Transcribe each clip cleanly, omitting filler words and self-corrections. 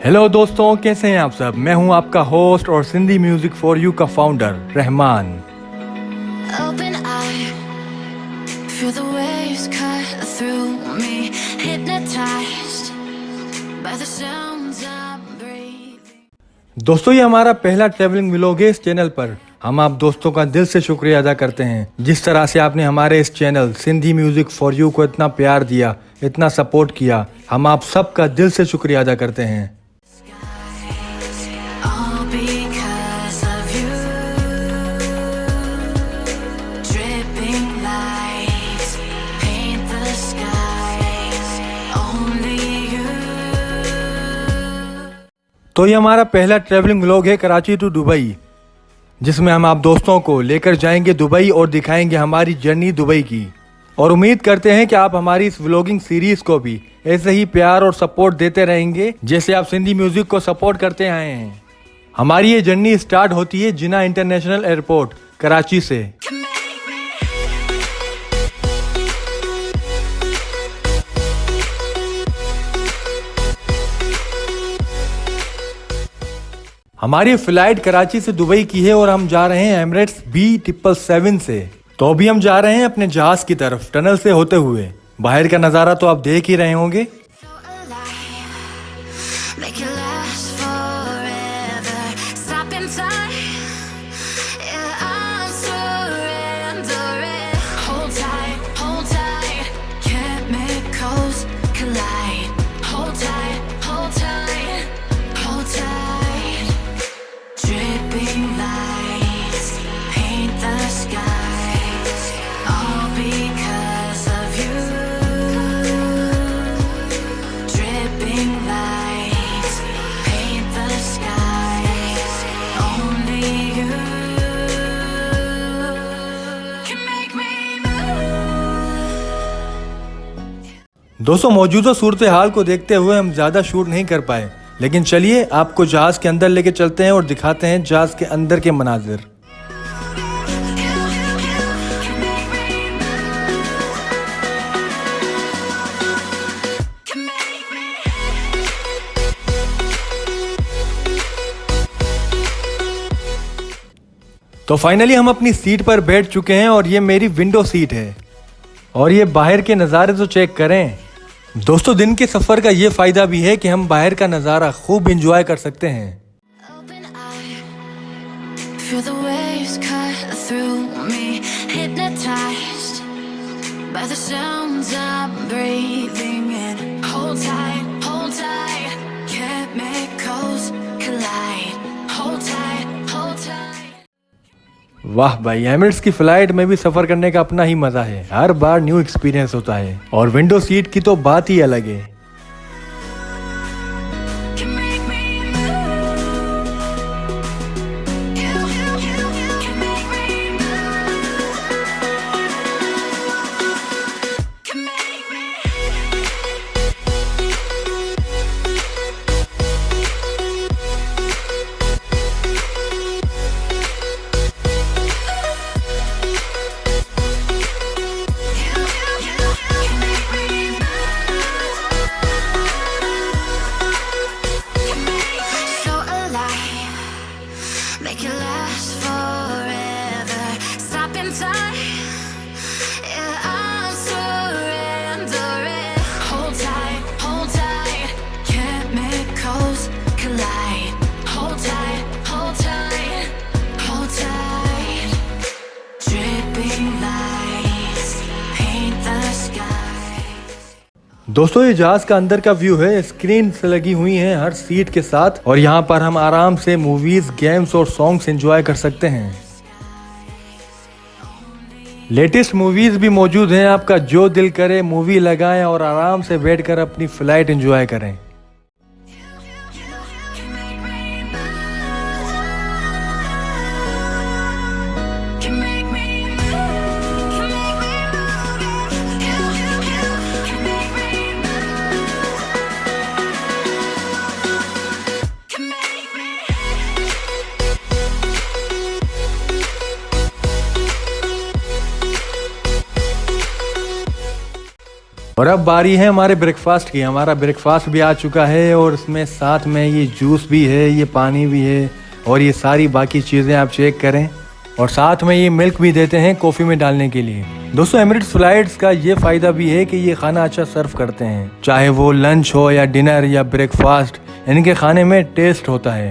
Hello दोस्तों, कैसे हैं आप सब। मैं हूं आपका होस्ट और सिंधी म्यूजिक फॉर यू का founder Rahman. Open eye, feel the waves cut through me, hypnotized by the sounds I'm breathing. दोस्तों, ये हमारा पहला ट्रैवलिंग व्लॉग है इस चैनल पर। हम आप दोस्तों का दिल से शुक्रिया अदा करते हैं जिस तरह से आपने हमारे इस channel Sindhi music for you को इतना प्यार दिया, इतना सपोर्ट किया। हम आप सबका दिल से शुक्रिया अदा करते हैं। All because of you. Dripping lights paint the skies. Only you. तो ये हमारा पहला ट्रैवलिंग व्लॉग है कराची टू दुबई, जिसमें हम आप दोस्तों को लेकर जाएंगे दुबई और दिखाएंगे हमारी जर्नी दुबई की। और उम्मीद करते हैं कि आप हमारी इस व्लॉगिंग सीरीज को भी ऐसे ही प्यार और सपोर्ट देते रहेंगे जैसे आप सिंधी म्यूजिक को सपोर्ट करते आए हैं। हमारी ये जर्नी स्टार्ट होती है जिना इंटरनेशनल एयरपोर्ट कराची से। हमारी फ्लाइट कराची से दुबई की है और हम जा रहे हैं एमिरेट्स B777 से। तो अभी हम जा रहे हैं अपने जहाज की तरफ टनल से होते हुए। बाहर का नज़ारा तो आप देख ही रहे होंगे। So alive, make it last forever. Stop in time, yeah, I'm surrendering. Hold tight, chemicals collide. Hold tight, hold tight. Dripping lights paint the skies, all because of you. Dripping lights paint the skies. Only you can make me move. दोस्तों, मौजूदा सूरत हाल को देखते हुए हम ज़्यादा shoot नहीं कर पाए, लेकिन चलिए आपको जहाज़ के अंदर लेके चलते हैं और दिखाते हैं जहाज़ के अंदर के मनाजिर। तो फाइनली हम अपनी सीट पर बैठ चुके हैं और ये मेरी विंडो सीट है। और ये बाहर के नज़ारे तो चेक करें। दोस्तों, दिन के सफ़र का ये फ़ायदा भी है कि हम बाहर का नज़ारा खूब इंजॉय कर सकते हैं। Open eye, feel the waves cut through me, hypnotized by the sounds I'm breathing in. Hold tight, chemicals collide. Hold tight. वाह भाई, एमिरेट्स की फ्लाइट में भी सफर करने का अपना ही मजा है। हर बार न्यू एक्सपीरियंस होता है और विंडो सीट की तो बात ही अलग है। Can make me move. Can make me move. Can make me. So alive, make it last forever. Stop in time, yeah, I'm surrendering. Hold tight, chemicals collide. Hold tight. Dripping lights paint the sky. दोस्तों, ये जहाज का अंदर का view है। Screen से लगी हुई हैं हर सीट के साथ और यहाँ पर हम आराम से मूवीज, गेम्स और सॉन्ग्स एंजॉय कर सकते हैं। लेटेस्ट मूवीज भी मौजूद हैं। आपका जो दिल करे मूवी लगाएं और आराम से बैठकर अपनी फ्लाइट एंजॉय करें। Can make me move. Can make me move. Can make me move. Can make me. और अब बारी है हमारे ब्रेकफास्ट की। हमारा ब्रेकफास्ट भी आ चुका है और इसमें साथ में ये जूस भी है, ये पानी भी है और ये सारी बाकी चीज़ें आप चेक करें। और साथ में ये मिल्क भी देते हैं कॉफ़ी में डालने के लिए। दोस्तों एमिरेट्स फ्लाइट्स का ये फ़ायदा भी है कि ये खाना अच्छा सर्व करते हैं, चाहे वो लंच हो या डिनर या ब्रेकफास्ट, इनके खाने में टेस्ट होता है।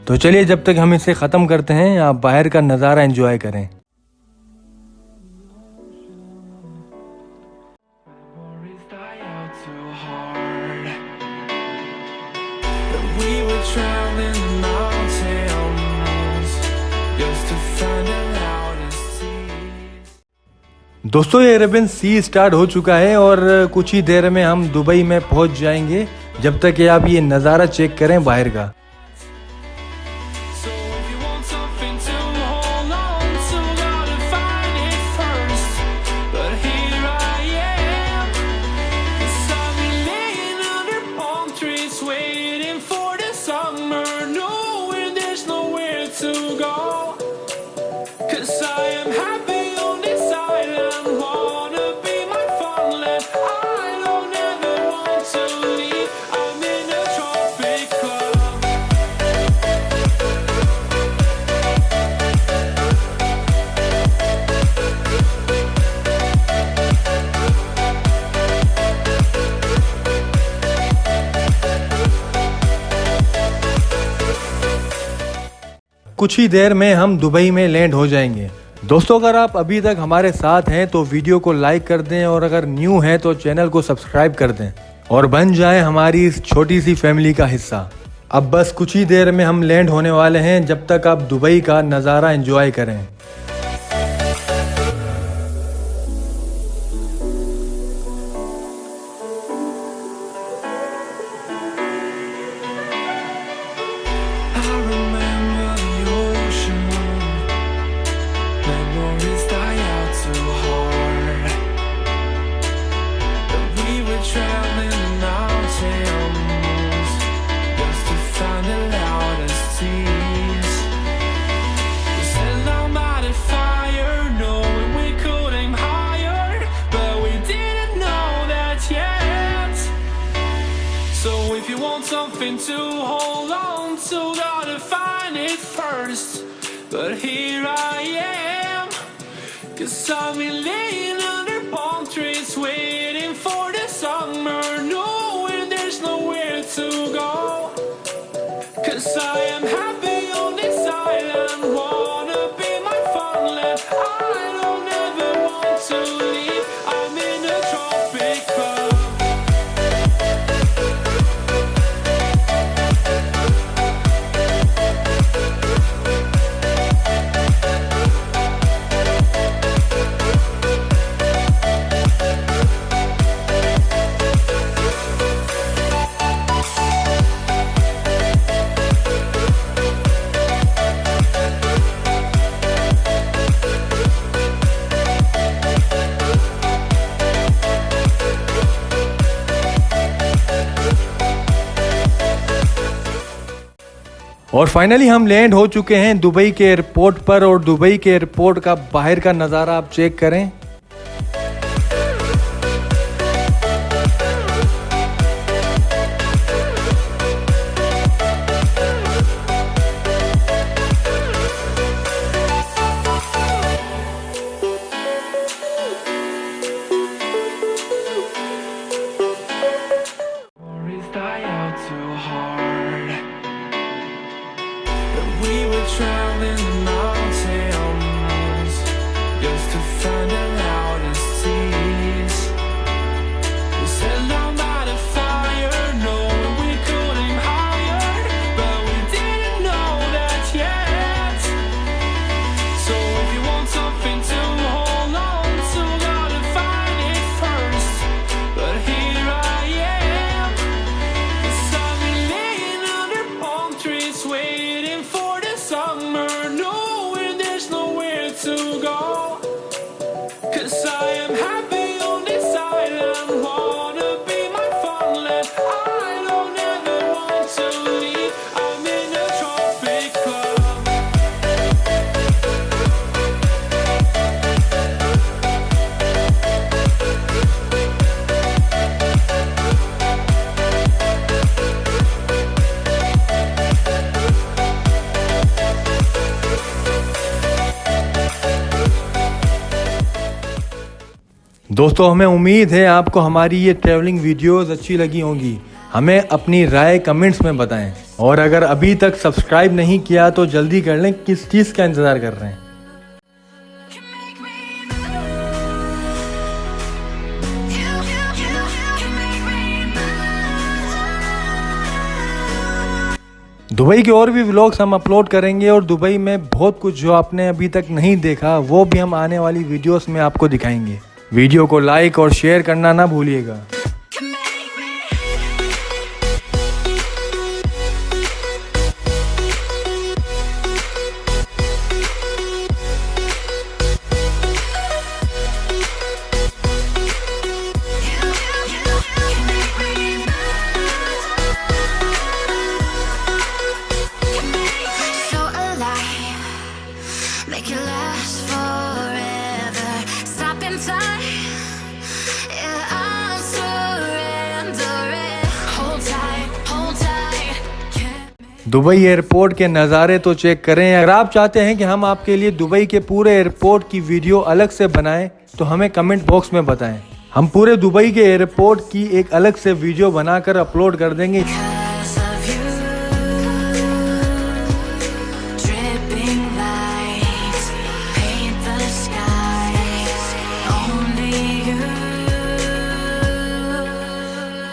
तो चलिए जब तक हम इसे ख़त्म करते हैं, आप बाहर का नज़ारा एंजॉय करें। Memories die out too hard. But we were traveling mountains just to find the loudest seas. दोस्तों ये अरेबियन सी स्टार्ट हो चुका है और कुछ ही देर में हम दुबई में पहुंच जाएंगे। जब तक ये आप ये नज़ारा चेक करें बाहर का। So if you want something to hold on to, gotta find it first. But here I am, 'cause I've been laying under palm trees, waiting for the summer, knowing there's nowhere to go. 'Cause I am happy on this island, wanna be my farmland. I don't ever want to leave, I'm in a tropic club. कुछ ही देर में हम Dubai में land हो जाएंगे। दोस्तों अगर आप अभी तक हमारे साथ हैं तो वीडियो को लाइक कर दें और अगर न्यू हैं तो चैनल को सब्सक्राइब कर दें और बन जाएं हमारी इस छोटी सी फैमिली का हिस्सा। अब बस कुछ ही देर में हम लैंड होने वाले हैं, जब तक आप दुबई का नज़ारा एंजॉय करें। I remember the ocean, memories die out too hard. But we were traveling the mountains just to find the loudest seas. We set down by the fire, knowing we could aim higher, but we didn't know that yet. So if you want something to hold on to, gotta find it first. But here I am, 'cause I've been laying under palm trees, waiting for the summer, knowing there's nowhere to go. 'Cause I am happy on this island, wanna be my farmland. I don't ever want to leave, I'm in a tropic club. और finally हम land हो चुके हैं Dubai के airport पर और Dubai के airport का बाहर का नज़ारा आप चेक करें। Memories die out too hard. But we were traveling the mountains just to find the loudest seas. We set down by the fire, knowing we could aim higher, but we didn't know that yet. So if you want something to hold on to, gotta find it first. But here I am, 'cause I've been laying under palm trees, waiting for the summer, knowing there's nowhere to go. 'Cause I am happy on this island, wanna be my farmland. I don't ever want to leave, I'm in a tropic club. दोस्तों हमें उम्मीद है आपको हमारी ये travelling videos अच्छी लगी होंगी। हमें अपनी राय कमेंट्स में बताएं और अगर अभी तक सब्सक्राइब नहीं किया तो जल्दी कर लें, किस चीज़ का इंतज़ार कर रहे हैं। can make me move. You can make me move. Dubai के और भी व्लॉग्स हम अपलोड करेंगे और दुबई में बहुत कुछ जो आपने अभी तक नहीं देखा वो भी हम आने वाली वीडियोस में आपको दिखाएंगे। वीडियो को लाइक और शेयर करना ना भूलिएगा। Can make me. Can make me move. So alive, make it last forever. Stop in time. Yeah, I'm surrendering. Hold tight, hold tight. Can't Dubai airport के नज़ारे तो चेक करें। अगर आप चाहते हैं कि हम आपके लिए दुबई के पूरे एयरपोर्ट की वीडियो अलग से बनाएं तो हमें कमेंट बॉक्स में बताएं। हम पूरे दुबई के एयरपोर्ट की एक अलग से वीडियो बनाकर अपलोड कर देंगे। Because of you, dripping lights paint the skies. Only you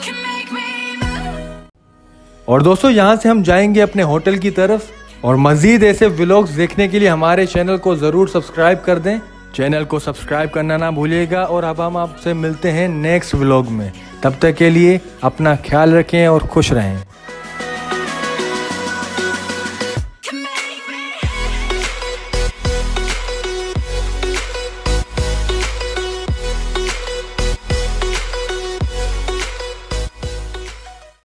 can make me move. और दोस्तों यहाँ से हम जाएंगे अपने होटल की तरफ और मज़ीद ऐसे व्लॉग्स देखने के लिए हमारे चैनल को ज़रूर सब्सक्राइब कर दें। चैनल को सब्सक्राइब करना ना भूलिएगा और अब हम आपसे मिलते हैं नेक्स्ट व्लॉग में। तब तक के लिए अपना ख्याल रखें और खुश रहें।